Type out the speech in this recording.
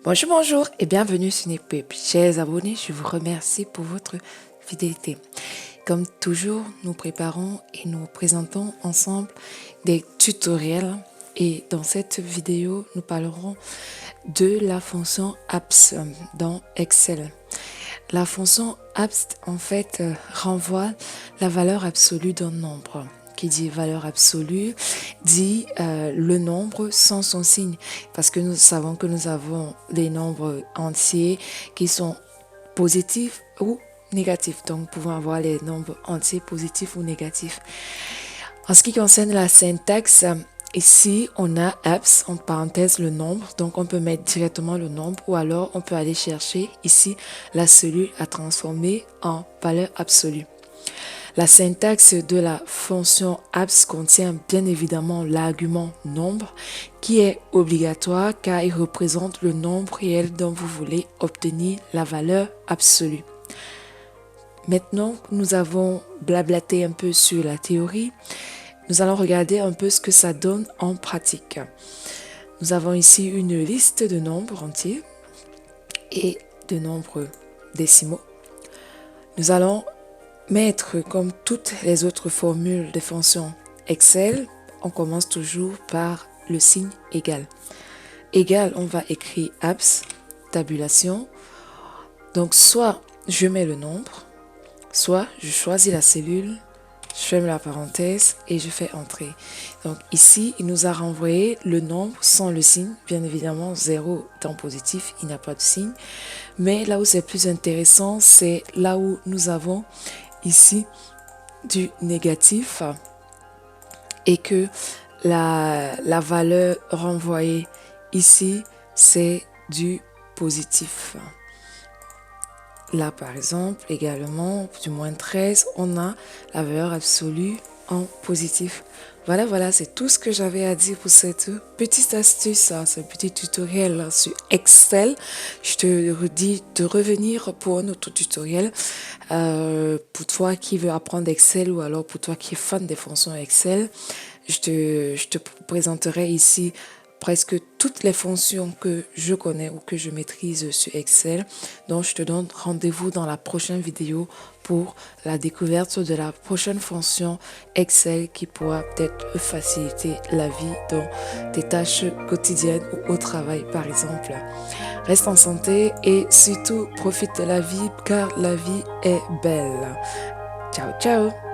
Bonjour, bonjour et bienvenue sur Nipweb. Chers abonnés, je vous remercie pour votre fidélité. Comme toujours, nous préparons et nous présentons ensemble des tutoriels et dans cette vidéo, nous parlerons de la fonction abs dans Excel. La fonction abs en fait renvoie la valeur absolue d'un nombre. Qui dit valeur absolue dit le nombre sans son signe, parce que nous savons que nous avons des nombres entiers qui sont positifs ou négatifs. Donc nous pouvons avoir les nombres entiers positifs ou négatifs. En ce qui concerne la syntaxe, ici on a abs en parenthèse le nombre, donc on peut mettre directement le nombre ou alors on peut aller chercher ici la cellule à transformer en valeur absolue. La syntaxe de la fonction abs contient bien évidemment l'argument nombre qui est obligatoire car il représente le nombre réel dont vous voulez obtenir la valeur absolue. Maintenant que nous avons blablaté un peu sur la théorie, nous allons regarder un peu ce que ça donne en pratique. Nous avons ici une liste de nombres entiers et de nombres décimaux. Nous allons mettre comme toutes les autres formules de fonctions Excel, on commence toujours par le signe égal. Égal, on va écrire abs, tabulation. Donc soit je mets le nombre, soit je choisis la cellule, je ferme la parenthèse et je fais entrer. Donc ici, il nous a renvoyé le nombre sans le signe. Bien évidemment, 0 étant positif, il n'y a pas de signe. Mais là où c'est plus intéressant, c'est là où nous avons ici du négatif et que la valeur renvoyée ici, c'est du positif. Là, par exemple, également, du moins 13, on a la valeur absolue en positif. Voilà, c'est tout ce que j'avais à dire pour cette petite astuce, ce petit tutoriel sur Excel. Je te redis de revenir pour un autre tutoriel. Pour toi qui veux apprendre Excel ou alors pour toi qui es fan des fonctions Excel, je te présenterai ici presque toutes les fonctions que je connais ou que je maîtrise sur Excel. Donc, je te donne rendez-vous dans la prochaine vidéo pour la découverte de la prochaine fonction Excel qui pourra peut-être faciliter la vie dans tes tâches quotidiennes ou au travail, par exemple. Reste en santé et surtout profite de la vie car la vie est belle. Ciao, ciao!